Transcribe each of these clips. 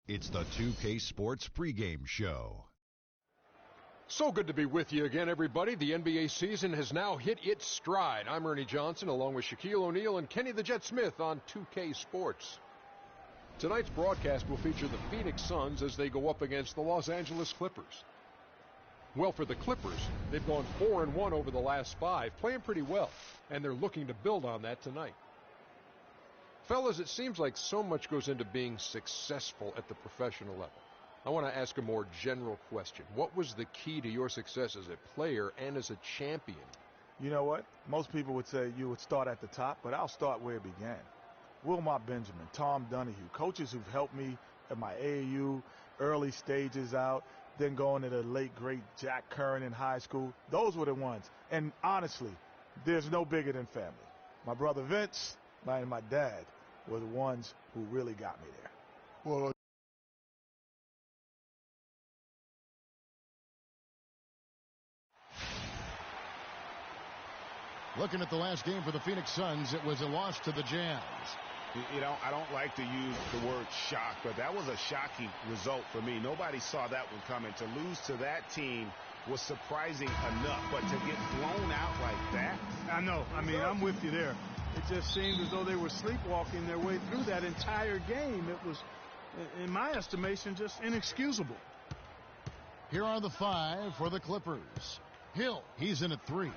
It's the 2K Sports pregame show. So good to be with you again, everybody. The NBA season has now hit its stride. I'm Ernie Johnson, along with Shaquille O'Neal and Kenny the Jet Smith on 2K Sports. Tonight's broadcast will feature the Phoenix Suns as they go up against the Los Angeles Clippers. Well, for the Clippers, they've gone 4-1 over the last 5, playing pretty well, and they're looking to build on that tonight. Fellas, it seems like so much goes into being successful at the professional level. I want to ask a more general question. What was the key to your success as a player and as a champion? You know what? Most people would say you would start at the top, but I'll start where it began. Wilmot Benjamin, Tom Donahue, coaches who've helped me at my AAU, early stages out, then going to the late, great Jack Curran in high school. Those were the ones. And honestly, there's no bigger than family. My brother Vince and my dad were the ones who really got me there. Well, looking at the last game for the Phoenix Suns, it was a loss to the Jazz. You know, I don't like to use the word shock, but that was a shocking result for me. Nobody saw that one coming. To lose to that team was surprising enough, but to get blown out like that? I know. I mean, I'm with you there. It just seemed as though they were sleepwalking their way through that entire game. It was, in my estimation, just inexcusable. Here are the 5 for the Clippers. Hill, he's in at 3.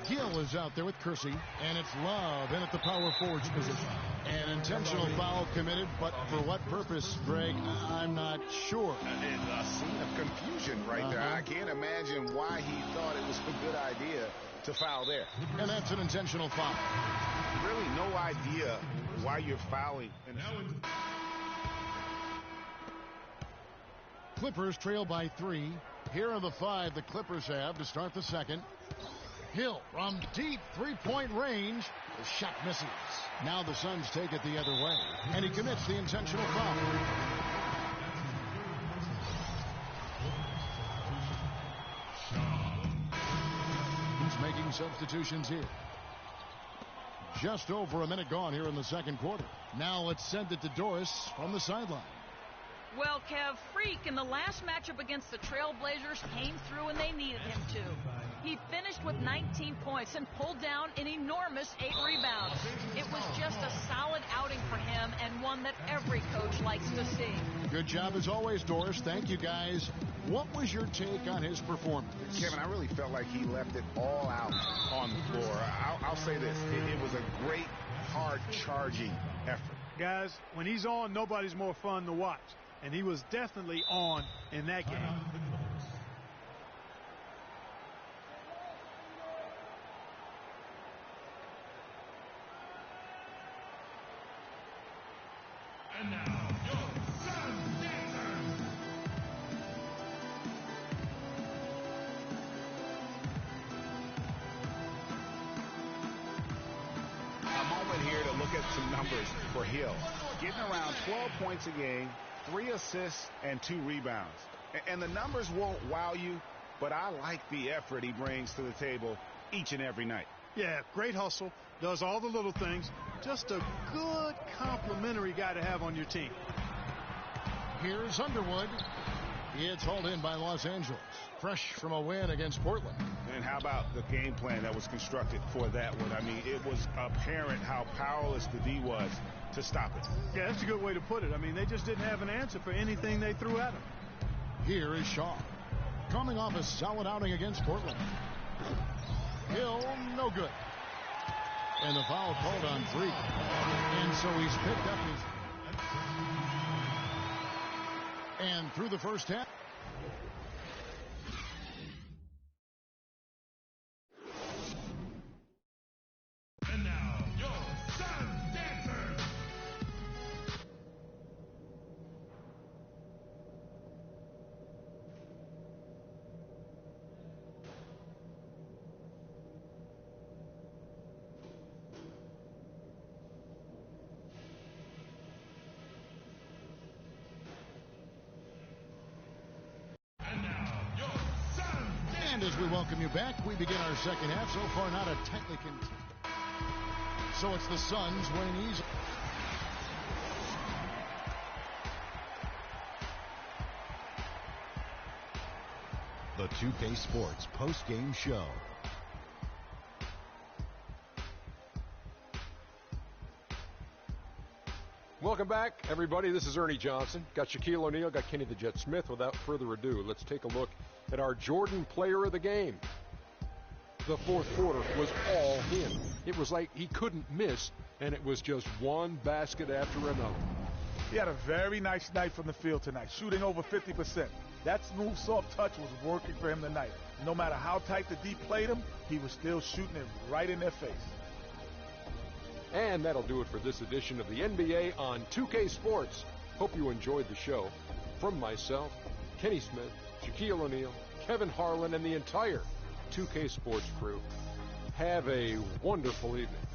Gill is out there with Kersey, and it's Love in at the power forward's position. An intentional foul committed, but for what purpose, Greg, I'm not sure. A scene of confusion right there. I can't imagine why he thought it was a good idea to foul there. And that's an intentional foul. Really no idea why you're fouling. Clippers trail by 3. Here are the 5 the Clippers have to start the second. Hill from deep three-point range. The shot misses. Now the Suns take it the other way, and he commits the intentional foul. He's making substitutions here. Just over a minute gone here in the second quarter. Now let's send it to Doris from the sideline. Well, Kev, Freak in the last matchup against the Trailblazers came through when they needed him to. He finished with 19 points and pulled down an enormous 8 rebounds. It was just a solid outing for him and one that every coach likes to see. Good job as always, Doris. Thank you, guys. What was your take on his performance? Kevin, I really felt like he left it all out on the floor. I'll say this. It was a great, hard-charging effort. Guys, when he's on, nobody's more fun to watch. And he was definitely on in that game. And now, your Sun Dancers. A moment here to look at some numbers for Hill. Getting around 12 points a game, 3 assists, and 2 rebounds. And the numbers won't wow you, but I like the effort he brings to the table each and every night. Yeah, great hustle, does all the little things. Just a good complimentary guy to have on your team. Here's Underwood. It's hauled in by Los Angeles, fresh from a win against Portland. And how about the game plan that was constructed for that one? I mean, it was apparent how powerless the D was to stop it. Yeah, that's a good way to put it. I mean, they just didn't have an answer for anything they threw at him. Here is Shaw, coming off a solid outing against Portland. Hill, no good. And the foul called on Freak. And so he's picked up his... And through the first half. And now, your Sun Dancers. And as we welcome you back, we begin our second half. So far, not a tightly contested. So it's the Suns winning easily. the 2K Sports post-game show. Welcome back, everybody. This is Ernie Johnson. Got Shaquille O'Neal, got Kenny the Jet Smith. Without further ado, let's take a look at our Jordan player of the game. The fourth quarter was all him. It was like he couldn't miss, and it was just one basket after another. He had a very nice night from the field tonight, shooting over 50%. That smooth, soft touch was working for him tonight. No matter how tight the D played him, he was still shooting it right in their face. And that'll do it for this edition of the NBA on 2K Sports. Hope you enjoyed the show. From myself, Kenny Smith, Shaquille O'Neal, Kevin Harlan, and the entire 2K Sports crew, have a wonderful evening.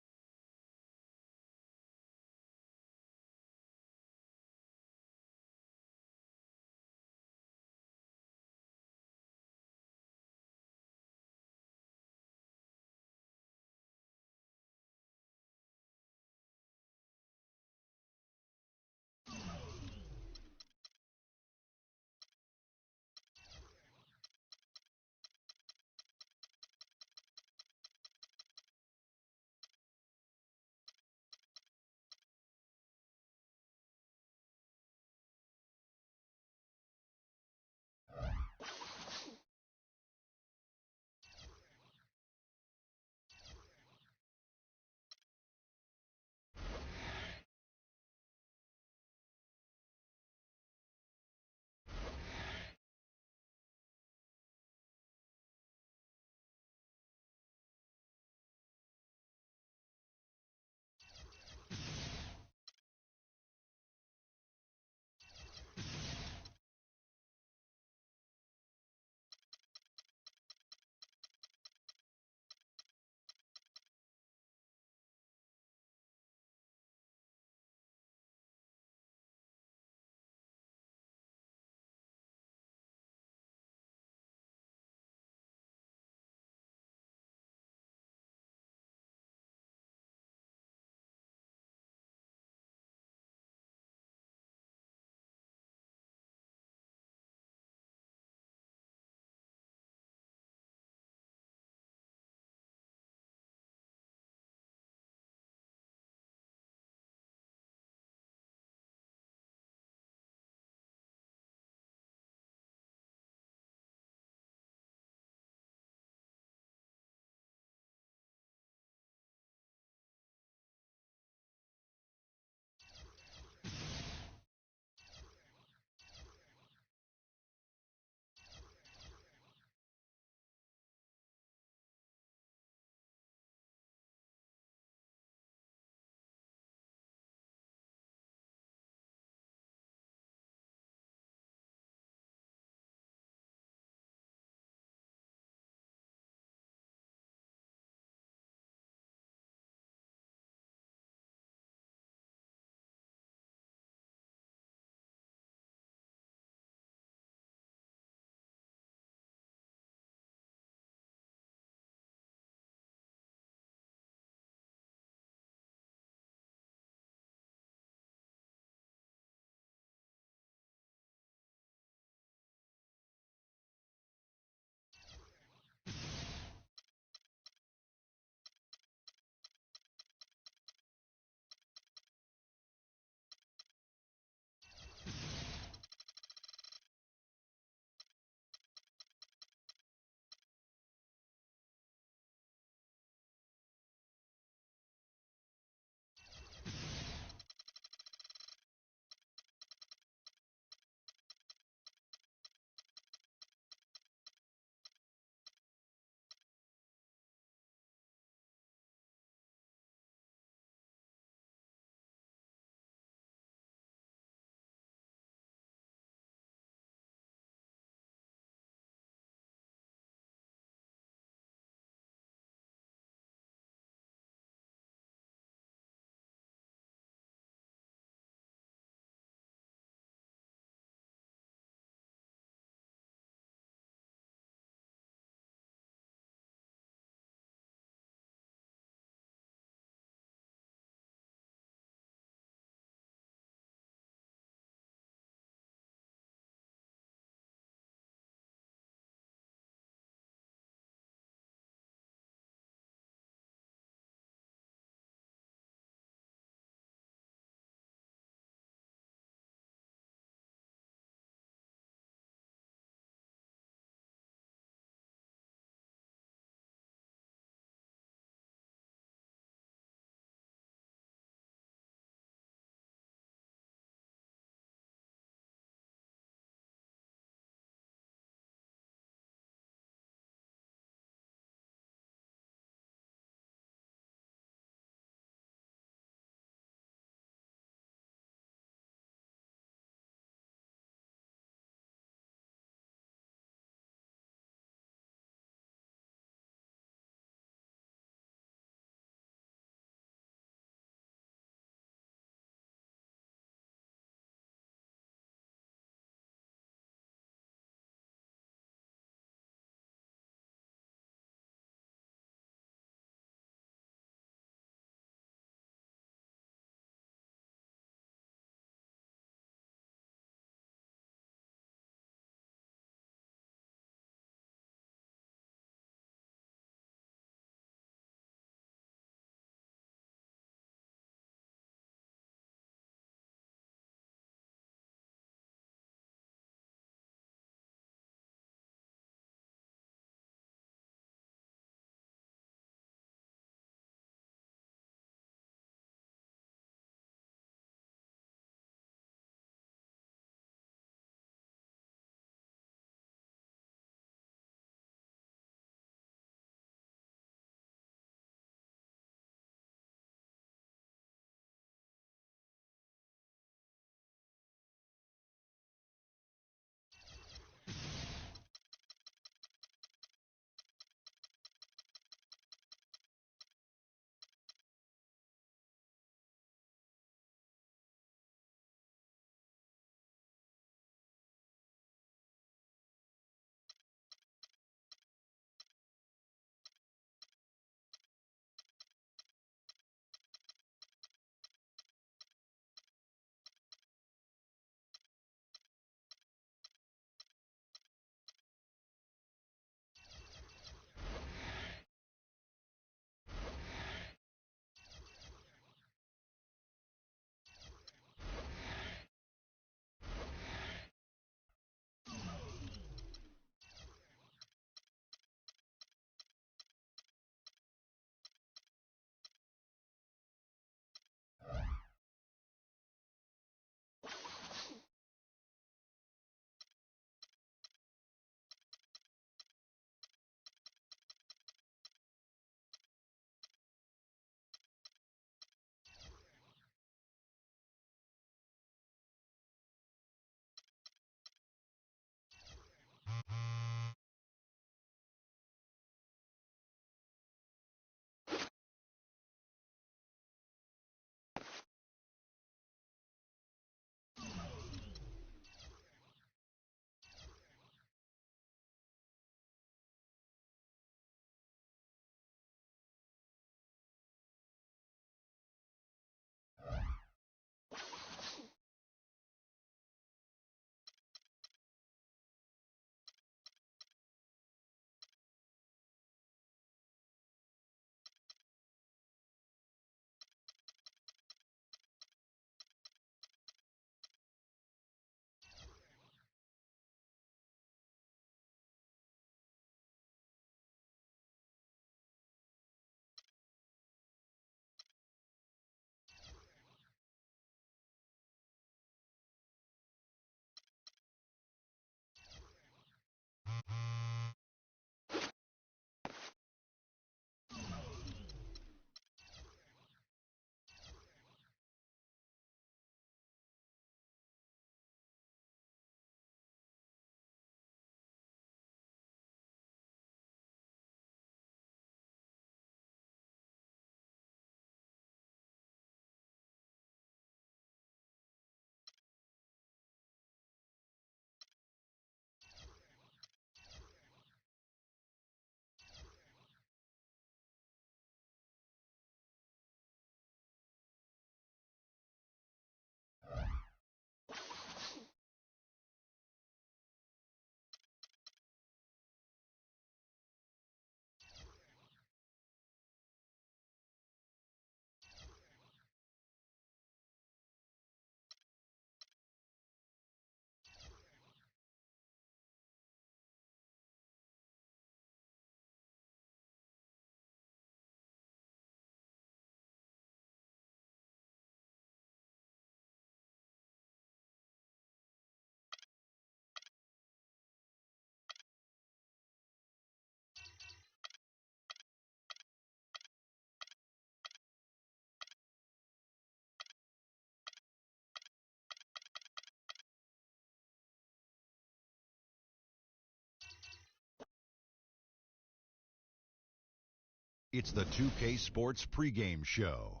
It's the 2K Sports pregame show.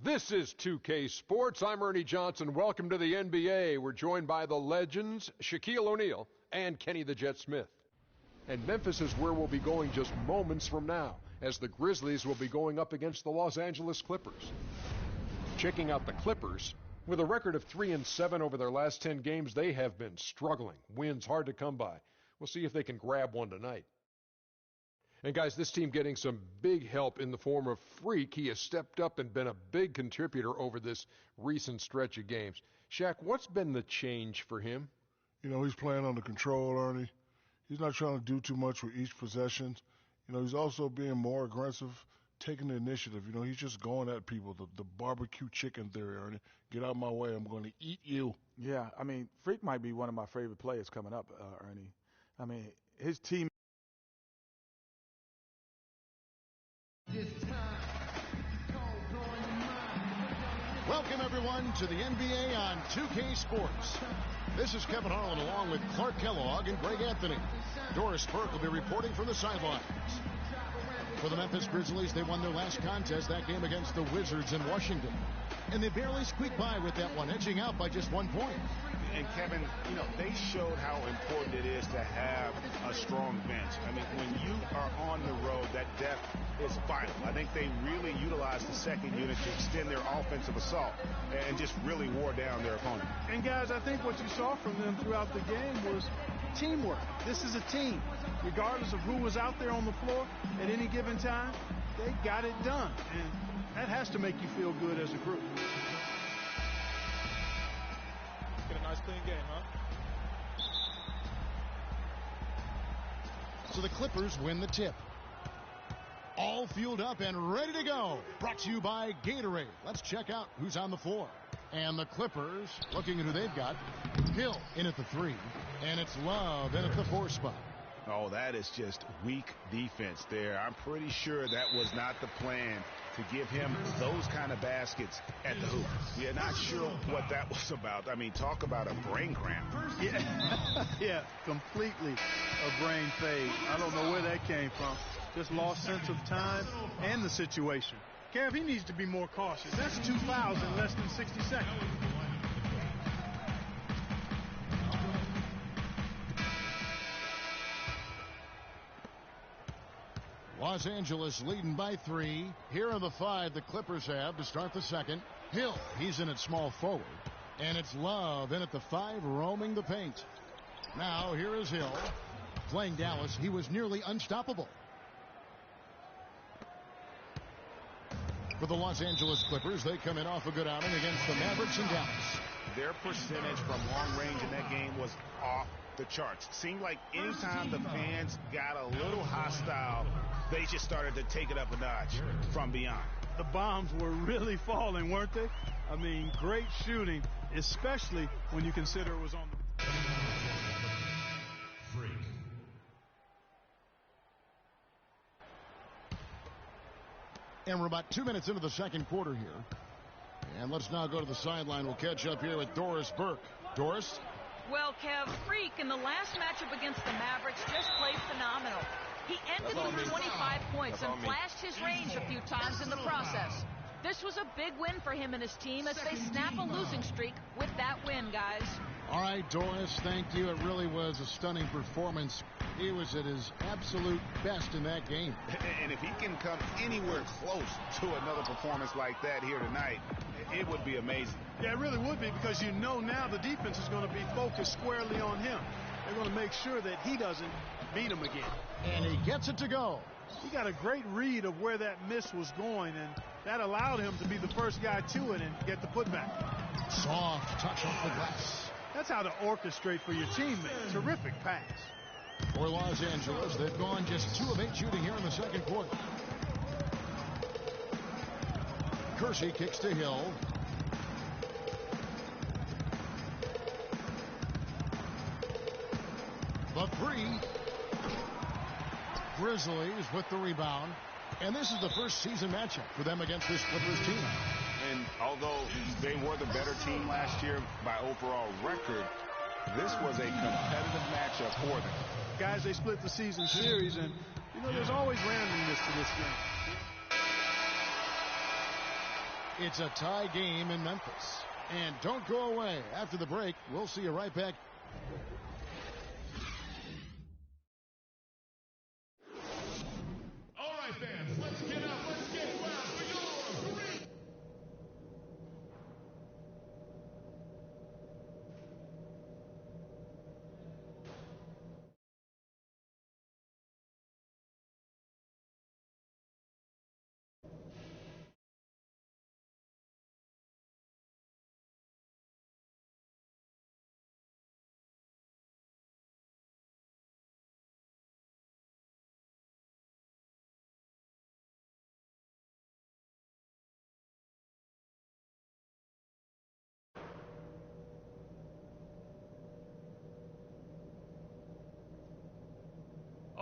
This is 2K Sports. I'm Ernie Johnson. Welcome to the NBA. We're joined by the legends, Shaquille O'Neal and Kenny the Jet Smith. And Memphis is where we'll be going just moments from now, as the Grizzlies will be going up against the Los Angeles Clippers. Checking out the Clippers, with a record of 3-7 over their last 10 games, they have been struggling. Wins hard to come by. We'll see if they can grab one tonight. And guys, this team getting some big help in the form of Freak. He has stepped up and been a big contributor over this recent stretch of games. Shaq, what's been the change for him? You know, he's playing under control, Ernie. He's not trying to do too much with each possession. You know, he's also being more aggressive, taking the initiative. You know, he's just going at people, the barbecue chicken theory, Ernie. Get out of my way, I'm going to eat you. Yeah, I mean, Freak might be one of my favorite players coming up, Ernie. I mean, his team. Welcome, everyone, to the NBA on 2K Sports. This is Kevin Harlan along with Clark Kellogg and Greg Anthony. Doris Burke will be reporting from the sidelines. For the Memphis Grizzlies, they won their last contest, that game against the Wizards in Washington. And they barely squeaked by with that one, edging out by just 1 point. And Kevin, you know, they showed how important it is to have a strong bench. I mean, when you are on the road, that depth is vital. I think they really utilized the second unit to extend their offensive assault and just really wore down their opponent. And guys, I think what you saw from them throughout the game was teamwork. This is a team. Regardless of who was out there on the floor at any given time, they got it done. And that has to make you feel good as a group. Get a nice clean game, huh? So the Clippers win the tip. All fueled up and ready to go. Brought to you by Gatorade. Let's check out who's on the floor. And the Clippers, looking at who they've got. Hill in at the 3. And it's Love in at the 4 spot. Oh, that is just weak defense there. I'm pretty sure that was not the plan to give him those kind of baskets at the hoop. Yeah, not sure what that was about. I mean, talk about a brain cramp. Yeah, completely a brain fade. I don't know where that came from. Just lost sense of time and the situation. Kev, he needs to be more cautious. That's 2 fouls in less than 60 seconds. Los Angeles leading by 3. Here are the 5 the Clippers have to start the second. Hill, he's in at small forward. And it's Love in at the 5, roaming the paint. Now here is Hill. Playing Dallas, he was nearly unstoppable. For the Los Angeles Clippers, they come in off a good outing against the Mavericks in Dallas. Their percentage from long range in that game was off the charts. Seemed like anytime the fans got a little hostile, they just started to take it up a notch from beyond. The bombs were really falling, weren't they? I mean, great shooting, especially when you consider it was on the... And we're about 2 minutes into the second quarter here. And let's now go to the sideline. We'll catch up here with Doris Burke. Doris? Well, Kev, Freak in the last matchup against the Mavericks just played phenomenal. He ended with 25 points and flashed his range a few times in the process. This was a big win for him and his team as they snap a losing streak with that win, guys. All right, Doris, thank you. It really was a stunning performance. He was at his absolute best in that game. And if he can come anywhere close to another performance like that here tonight, it would be amazing. Yeah, it really would be, because you know now the defense is going to be focused squarely on him. They're going to make sure that he doesn't beat him again. And he gets it to go. He got a great read of where that miss was going, and that allowed him to be the first guy to it and get the putback. Soft touch off the glass. That's how to orchestrate for your teammate. Terrific pass. For Los Angeles, they've gone just 2 of 8 shooting here in the second quarter. Kersey kicks to Hill. The 3. Grizzlies with the rebound. And this is the first season matchup for them against this Clippers team. And although they were the better team last year by overall record, this was a competitive matchup for them. Guys, they split the season series, and, you know, there's always randomness to this game. It's a tie game in Memphis. And don't go away. After the break, we'll see you right back. All right, fans, let's get up. Let's get wild for your career.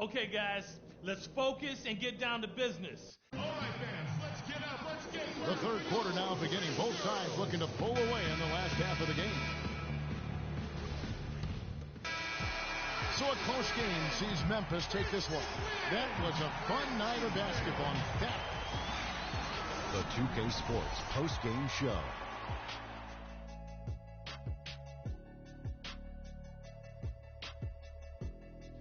Okay, guys, let's focus and get down to business. All right, fans, let's get up. Let's get The third quarter now beginning. Both sides looking to pull away in the last half of the game. So a close game sees Memphis take this one. That was a fun night of basketball. The 2K Sports post-game show.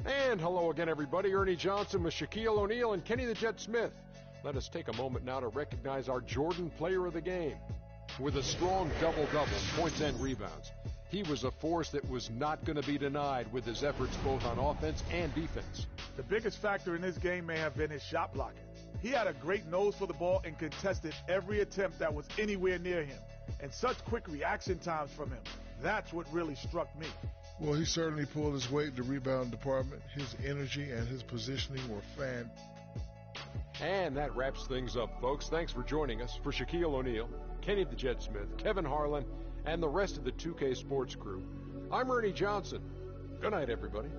And hello again, everybody. Ernie Johnson with Shaquille O'Neal and Kenny the Jet Smith. Let us take a moment now to recognize our Jordan Player of the Game. With a strong double-double, points and rebounds, he was a force that was not going to be denied with his efforts both on offense and defense. The biggest factor in this game may have been his shot blocking. He had a great nose for the ball and contested every attempt that was anywhere near him. And such quick reaction times from him. That's what really struck me. Well, he certainly pulled his weight in the rebound department. His energy and his positioning were fan. And that wraps things up, folks. Thanks for joining us. For Shaquille O'Neal, Kenny the Jet Smith, Kevin Harlan, and the rest of the 2K Sports crew, I'm Ernie Johnson. Good night, everybody.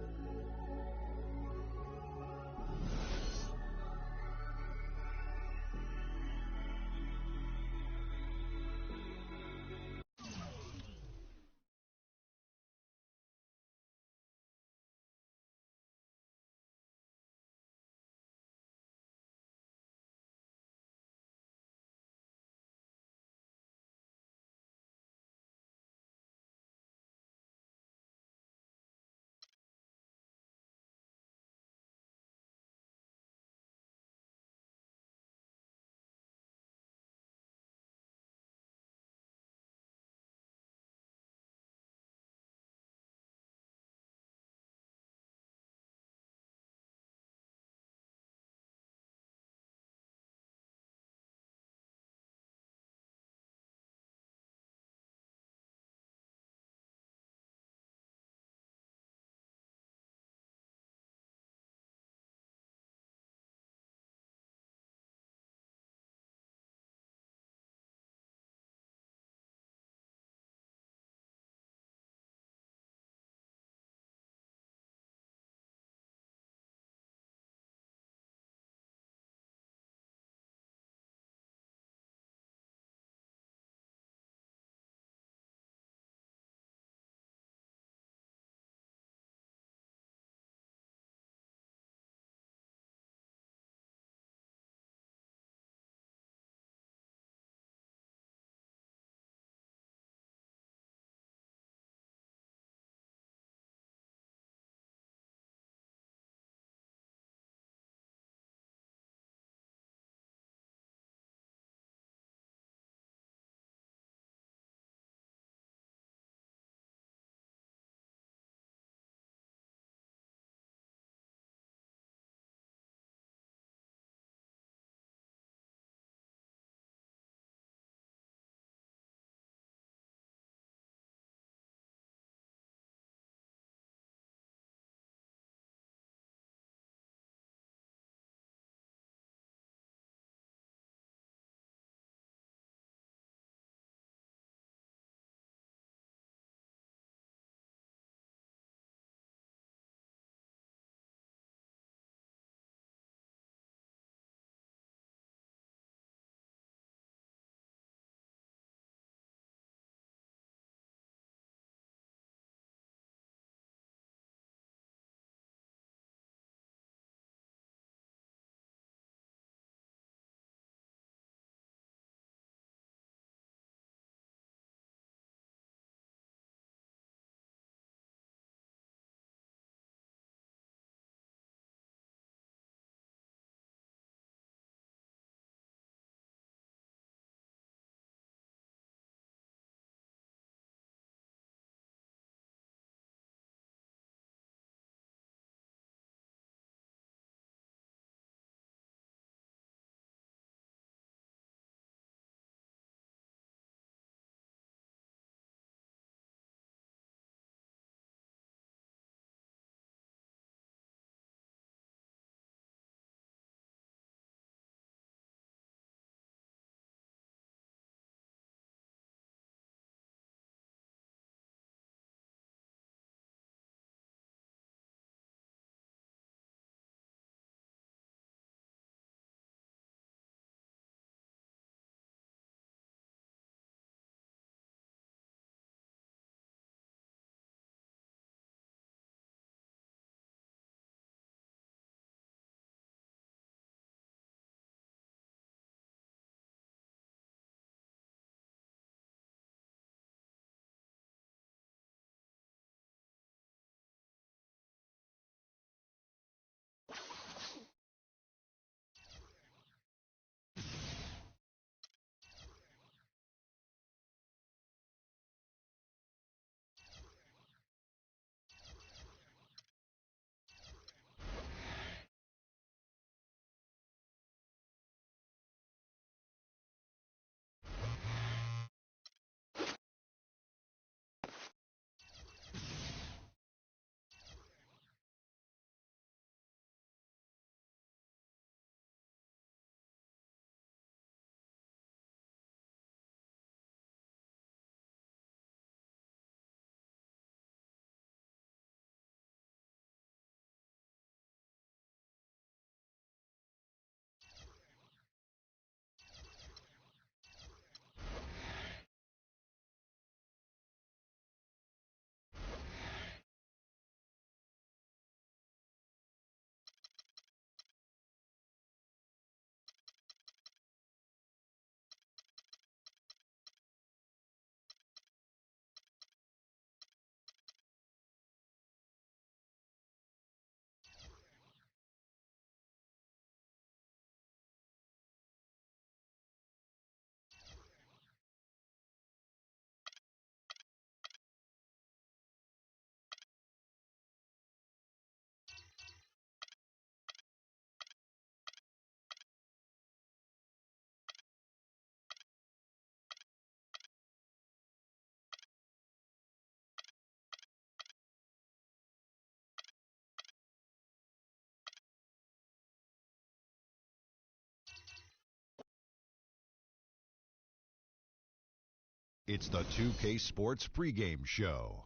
It's the 2K Sports pregame show.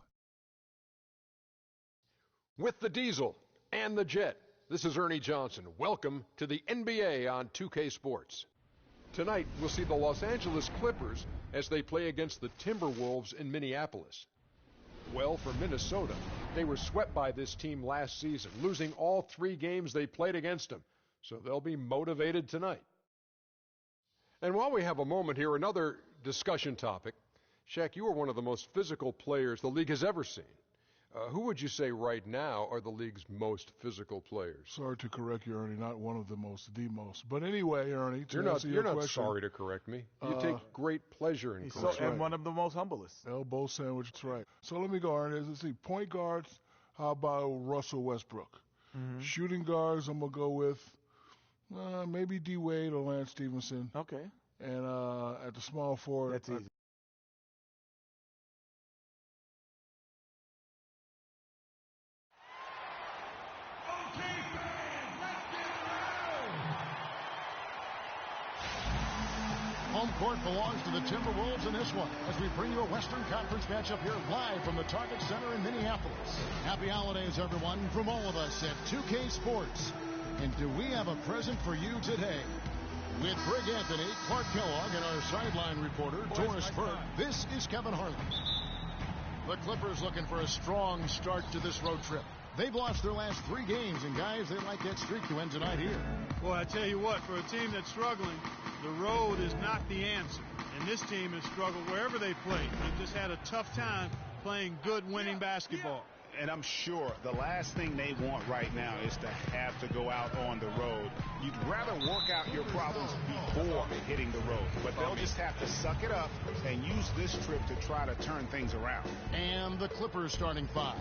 With the Diesel and the Jet, this is Ernie Johnson. Welcome to the NBA on 2K Sports. Tonight, we'll see the Los Angeles Clippers as they play against the Timberwolves in Minneapolis. Well, for Minnesota, they were swept by this team last season, losing all 3 games they played against them. So they'll be motivated tonight. And while we have a moment here, another discussion topic. Shaq, you are one of the most physical players the league has ever seen. Who would you say right now are the league's most physical players? Sorry to correct you, Ernie. Not one of the most, the most. But anyway, Ernie, you're not sorry to correct me. You take great pleasure in correcting. And one of the most humblest. Elbow sandwich, that's right. So let me go, Ernie. Let's see. Point guards, how about Russell Westbrook? Mm-hmm. Shooting guards, I'm going to go with maybe D. Wade or Lance Stevenson. Okay. And at the small forward. That's easy. Home court belongs to the Timberwolves in this one as we bring you a Western Conference matchup here live from the Target Center in Minneapolis. Happy holidays, everyone, from all of us at 2K Sports. And do we have a present for you today? With Greg Anthony, Clark Kellogg, and our sideline reporter, Doris Burke, this is Kevin Harlan. The Clippers looking for a strong start to this road trip. They've lost their last 3 games, and guys, they like that streak to end tonight here. Boy, I tell you what, for a team that's struggling, the road is not the answer. And this team has struggled wherever they play. They've just had a tough time playing good winning basketball. And I'm sure the last thing they want right now is to have to go out on the road. You'd rather work out your problems before hitting the road. But they'll just have to suck it up and use this trip to try to turn things around. And the Clippers starting 5.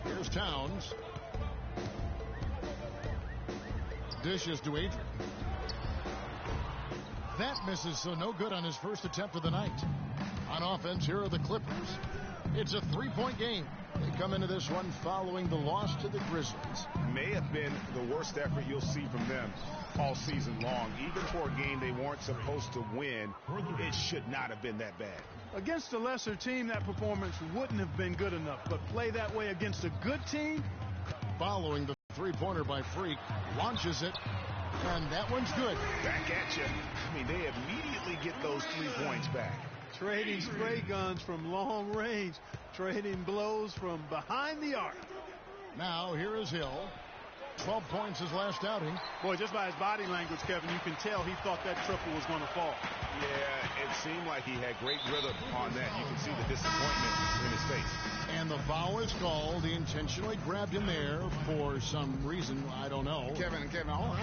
Here's Towns. Dishes to Adrian. That misses, so no good on his first attempt of the night. On offense, here are the Clippers. It's a 3-point game. They come into this one following the loss to the Grizzlies. May have been the worst effort you'll see from them all season long. Even for a game they weren't supposed to win, it should not have been that bad. Against a lesser team, that performance wouldn't have been good enough. But play that way against a good team? Following the 3-pointer by Freak, launches it. And that one's good. Back at you. I mean, they immediately get those 3 points back. Trading spray guns from long range. Trading blows from behind the arc. Now, here is Hill. 12 points his last outing. Boy, just by his body language, Kevin, you can tell he thought that triple was going to fall. Yeah, it seemed like he had great rhythm on that. You can see the disappointment in his face. And the foul is called. He intentionally grabbed him there for some reason. I don't know. Kevin, all right.